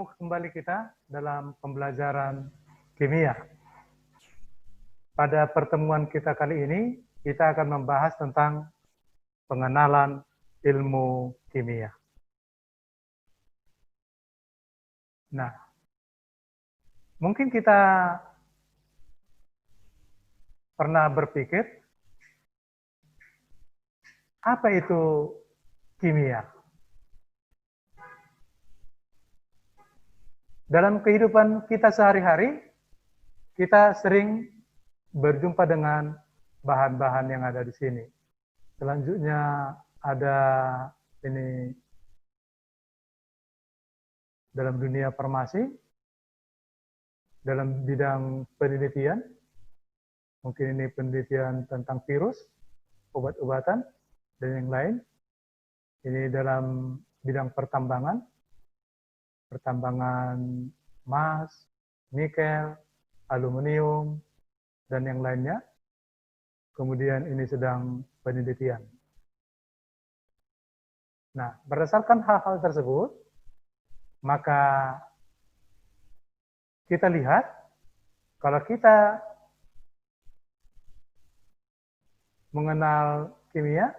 bertemu kembali kita dalam pembelajaran kimia. Pada pertemuan kita kali ini, kita akan membahas tentang pengenalan ilmu kimia. Nah, mungkin kita pernah berpikir, apa itu kimia? Dalam kehidupan kita sehari-hari, kita sering berjumpa dengan bahan-bahan yang ada di sini. Selanjutnya ada ini dalam dunia farmasi, dalam bidang penelitian, mungkin ini penelitian tentang virus, obat-obatan, dan yang lain. Ini dalam bidang pertambangan emas, nikel, aluminium, dan yang lainnya. Kemudian ini sedang penelitian. Nah, berdasarkan hal-hal tersebut, maka kita lihat kalau kita mengenal kimia,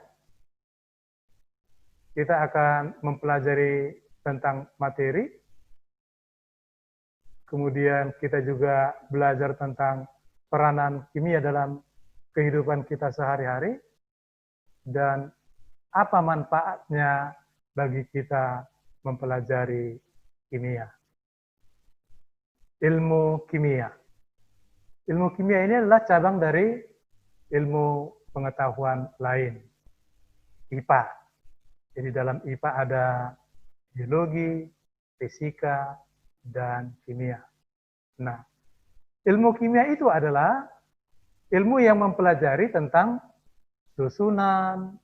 kita akan mempelajari tentang materi, kemudian kita juga belajar tentang peranan kimia dalam kehidupan kita sehari-hari, dan apa manfaatnya bagi kita mempelajari kimia. Ilmu kimia. Ilmu kimia ini adalah cabang dari ilmu pengetahuan lain, IPA. Jadi dalam IPA ada biologi, fisika, dan kimia. Nah, ilmu kimia itu adalah ilmu yang mempelajari tentang susunan,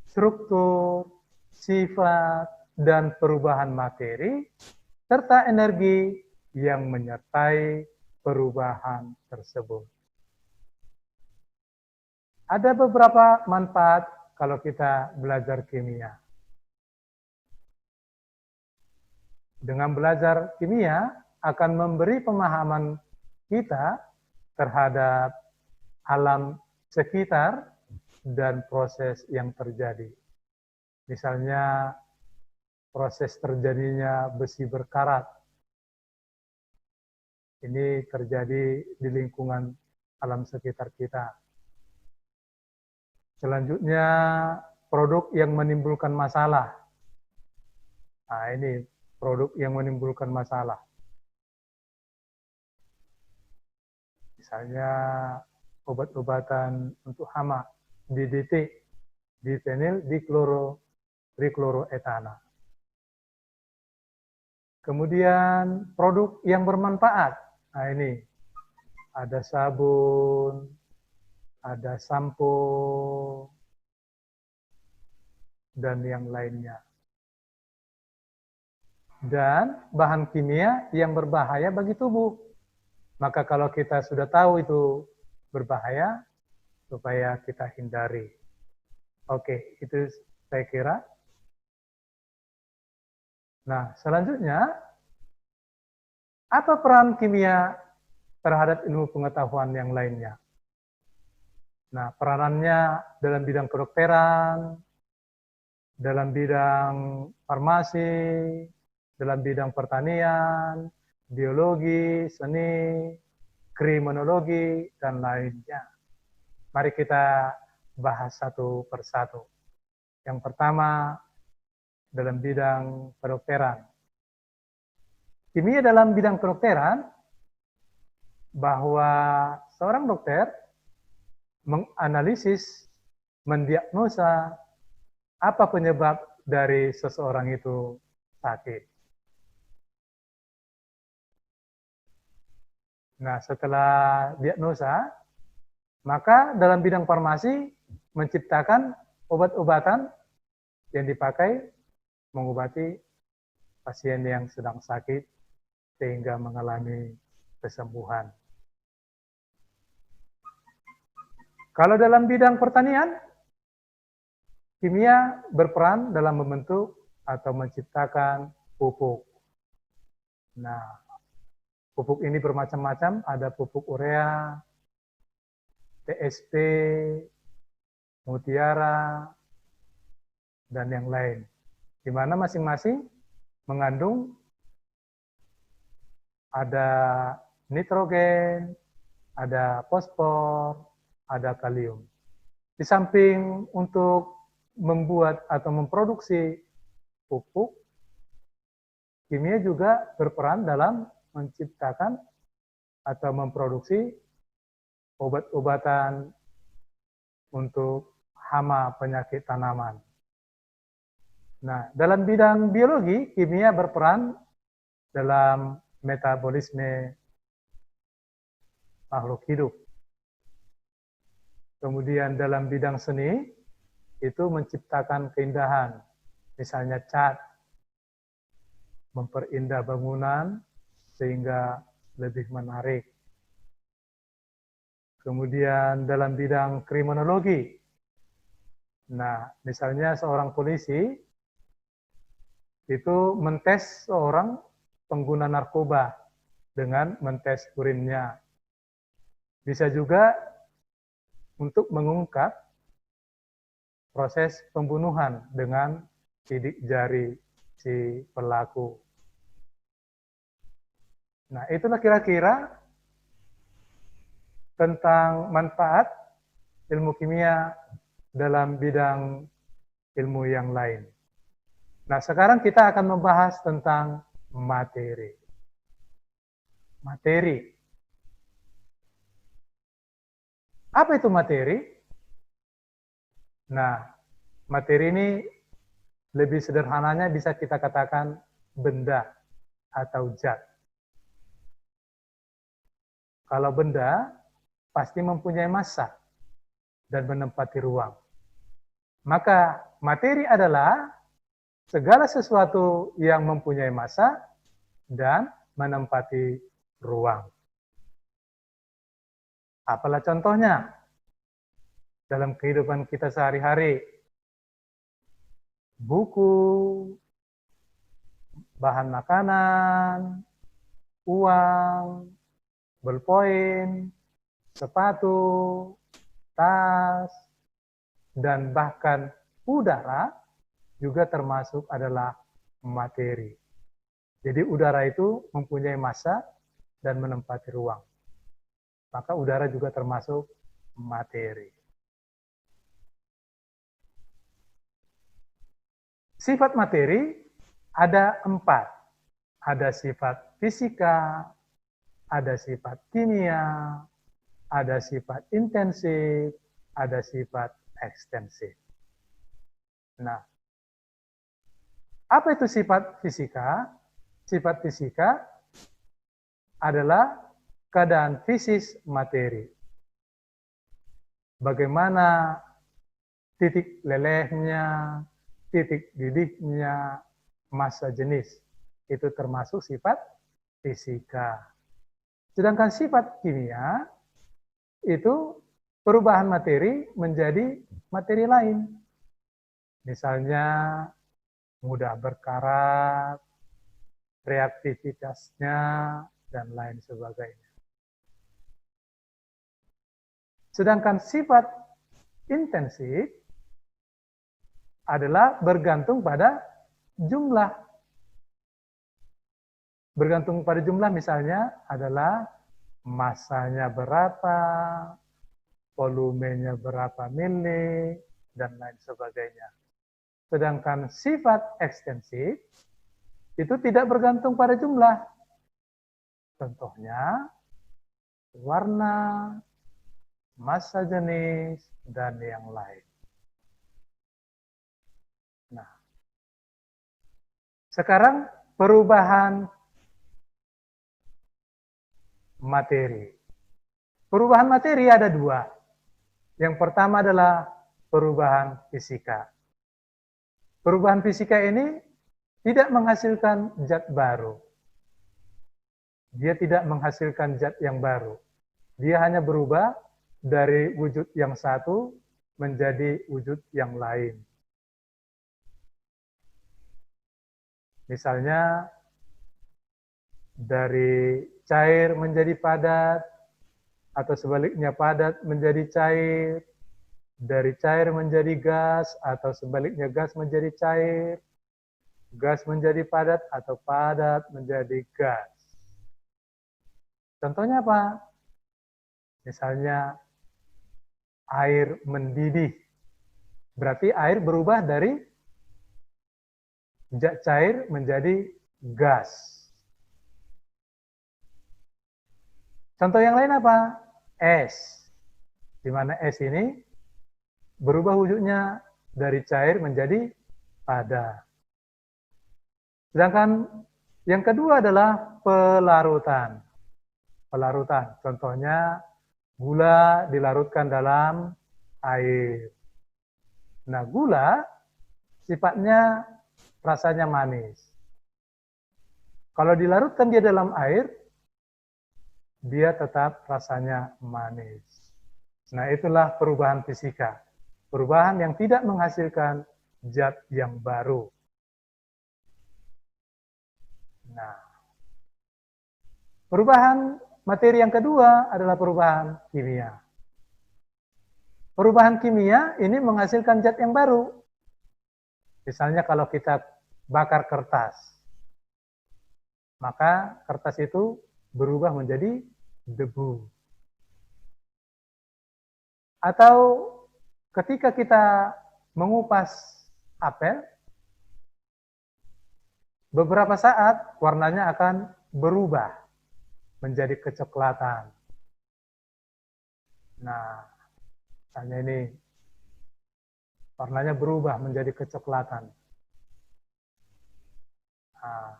struktur, sifat, dan perubahan materi, serta energi yang menyertai perubahan tersebut. Ada beberapa manfaat kalau kita belajar kimia. Dengan belajar kimia akan memberi pemahaman kita terhadap alam sekitar dan proses yang terjadi. Misalnya proses terjadinya besi berkarat. Ini terjadi di lingkungan alam sekitar kita. Selanjutnya produk yang menimbulkan masalah. Nah, ini produk yang menimbulkan masalah. Misalnya obat-obatan untuk hama, DDT, difenyl dikloroetana. Kemudian produk yang bermanfaat. Nah, ini ada sabun, ada sampo, dan yang lainnya. Dan bahan kimia yang berbahaya bagi tubuh. Maka kalau kita sudah tahu itu berbahaya, supaya kita hindari. Oke, itu saya kira. Nah, selanjutnya, apa peran kimia terhadap ilmu pengetahuan yang lainnya? Nah, peranannya dalam bidang kedokteran, dalam bidang farmasi, dalam bidang pertanian, biologi, seni, kriminologi, dan lainnya. Mari kita bahas satu persatu. Yang pertama, dalam bidang kedokteran. Kimia dalam bidang kedokteran, bahwa seorang dokter menganalisis, mendiagnosa apa penyebab dari seseorang itu sakit. Nah, setelah diagnosa, maka dalam bidang farmasi menciptakan obat-obatan yang dipakai mengobati pasien yang sedang sakit sehingga mengalami kesembuhan. Kalau dalam bidang pertanian, kimia berperan dalam membentuk atau menciptakan pupuk. Nah, pupuk ini bermacam-macam, ada pupuk urea, TSP, mutiara, dan yang lain. Di mana masing-masing mengandung ada nitrogen, ada fosfor, ada kalium. Di samping untuk membuat atau memproduksi pupuk, kimia juga berperan dalam menciptakan atau memproduksi obat-obatan untuk hama penyakit tanaman. Nah, dalam bidang biologi, kimia berperan dalam metabolisme makhluk hidup. Kemudian dalam bidang seni, itu menciptakan keindahan. Misalnya cat, memperindah bangunan sehingga lebih menarik. Kemudian dalam bidang kriminologi, nah misalnya seorang polisi itu mentes seorang pengguna narkoba dengan mentes urinnya. Bisa juga untuk mengungkap proses pembunuhan dengan sidik jari si pelaku. Nah, itulah kira-kira tentang manfaat ilmu kimia dalam bidang ilmu yang lain. Nah, sekarang kita akan membahas tentang materi. Materi. Apa itu materi? Nah, materi ini lebih sederhananya bisa kita katakan benda atau zat. Kalau benda, pasti mempunyai massa dan menempati ruang. Maka materi adalah segala sesuatu yang mempunyai massa dan menempati ruang. Apalah contohnya dalam kehidupan kita sehari-hari? Buku, bahan makanan, uang, bolpoin, sepatu, tas, dan bahkan udara juga termasuk adalah materi. Jadi udara itu mempunyai massa dan menempati ruang. Maka udara juga termasuk materi. Sifat materi ada 4. Ada sifat fisika, ada sifat kimia, ada sifat intensif, ada sifat ekstensif. Nah, apa itu sifat fisika? Sifat fisika adalah keadaan fisis materi. Bagaimana titik lelehnya, titik didihnya, massa jenis. Itu termasuk sifat fisika. Sedangkan sifat kimia itu perubahan materi menjadi materi lain. Misalnya mudah berkarat, reaktivitasnya, dan lain sebagainya. Sedangkan sifat intensif adalah bergantung pada jumlah. Bergantung pada jumlah misalnya adalah massanya berapa, volumenya berapa mili, dan lain sebagainya. Sedangkan sifat ekstensif itu tidak bergantung pada jumlah. Contohnya, warna, massa jenis, dan yang lain. Nah, sekarang perubahan materi. Perubahan materi ada 2. Yang pertama adalah perubahan fisika. Perubahan fisika ini tidak menghasilkan zat baru. Dia tidak menghasilkan zat yang baru. Dia hanya berubah dari wujud yang satu menjadi wujud yang lain. Misalnya, dari cair menjadi padat, atau sebaliknya padat menjadi cair, dari cair menjadi gas, atau sebaliknya gas menjadi cair, gas menjadi padat, atau padat menjadi gas. Contohnya apa? Misalnya air mendidih. Berarti air berubah dari cair menjadi gas. Contoh yang lain apa? Es. Di mana es ini berubah wujudnya dari cair menjadi padat. Sedangkan yang kedua adalah pelarutan. Pelarutan, contohnya gula dilarutkan dalam air. Nah, gula sifatnya rasanya manis. Kalau dilarutkan dia dalam air, dia tetap rasanya manis. Nah, itulah perubahan fisika. Perubahan yang tidak menghasilkan zat yang baru. Nah, perubahan materi yang kedua adalah perubahan kimia. Perubahan kimia ini menghasilkan zat yang baru. Misalnya kalau kita bakar kertas, maka kertas itu berubah menjadi debu. Atau ketika kita mengupas apel, beberapa saat warnanya akan berubah menjadi kecoklatan. Nah, misalnya ini warnanya berubah menjadi kecoklatan. Nah,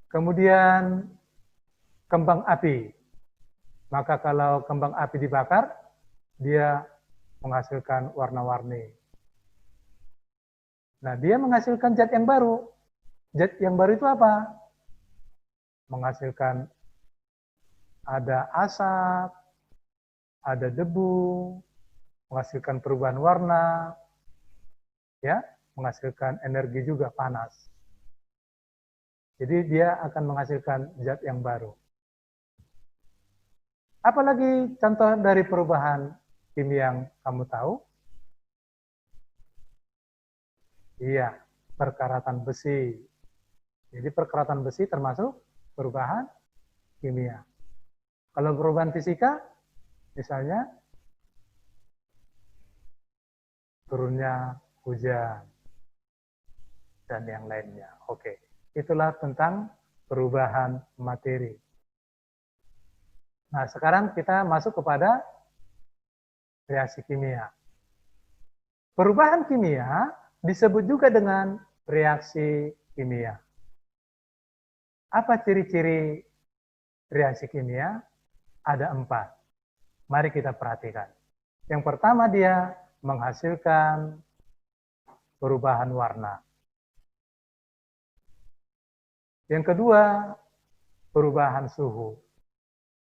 kemudian kembang api. Maka kalau kembang api dibakar, dia menghasilkan warna-warni. Nah, dia menghasilkan zat yang baru. Zat yang baru itu apa? Menghasilkan ada asap, ada debu, menghasilkan perubahan warna, ya, menghasilkan energi juga panas. Jadi dia akan menghasilkan zat yang baru. Apalagi contoh dari perubahan kimia yang kamu tahu? Iya, perkaratan besi. Jadi perkaratan besi termasuk perubahan kimia. Kalau perubahan fisika, misalnya turunnya hujan dan yang lainnya. Oke, itulah tentang perubahan materi. Nah, sekarang kita masuk kepada reaksi kimia. Perubahan kimia disebut juga dengan reaksi kimia. Apa ciri-ciri reaksi kimia? Ada 4. Mari kita perhatikan. Yang pertama, dia menghasilkan perubahan warna. Yang kedua, perubahan suhu.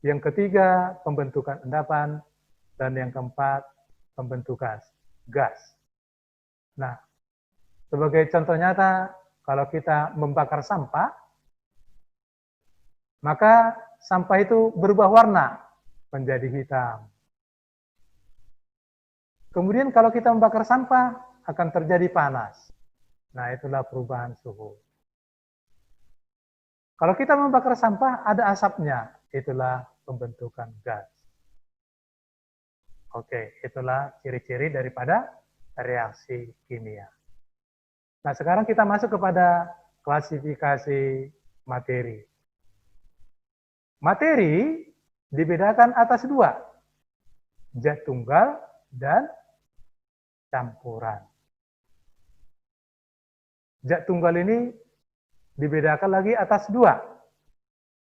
Yang ketiga, pembentukan endapan. Dan yang keempat, pembentukan gas. Nah, sebagai contoh nyata, kalau kita membakar sampah, maka sampah itu berubah warna menjadi hitam. Kemudian kalau kita membakar sampah, akan terjadi panas. Nah, itulah perubahan suhu. Kalau kita membakar sampah, ada asapnya. Itulah pembentukan gas. Oke, itulah ciri-ciri daripada reaksi kimia. Nah, sekarang kita masuk kepada klasifikasi materi. Materi dibedakan atas 2, zat tunggal dan campuran. Zat tunggal ini dibedakan lagi atas 2.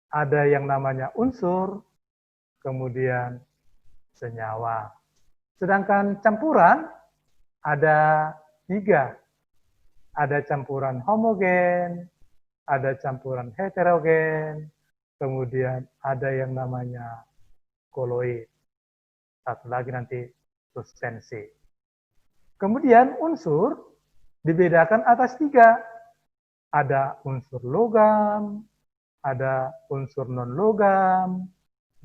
Ada yang namanya unsur, kemudian senyawa. Sedangkan campuran ada 3. Ada campuran homogen, ada campuran heterogen, kemudian ada yang namanya koloid. Satu lagi nanti suspensi. Kemudian unsur dibedakan atas 3. Ada unsur logam, ada unsur non-logam,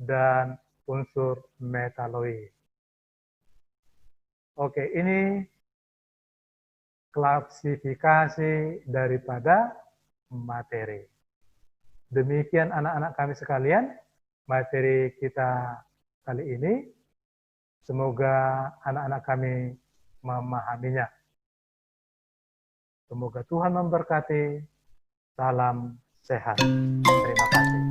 dan unsur metaloid. Oke, ini klasifikasi daripada materi. Demikian anak-anak kami sekalian, materi kita kali ini. Semoga anak-anak kami memahaminya. Semoga Tuhan memberkati. Salam sehat. Terima kasih.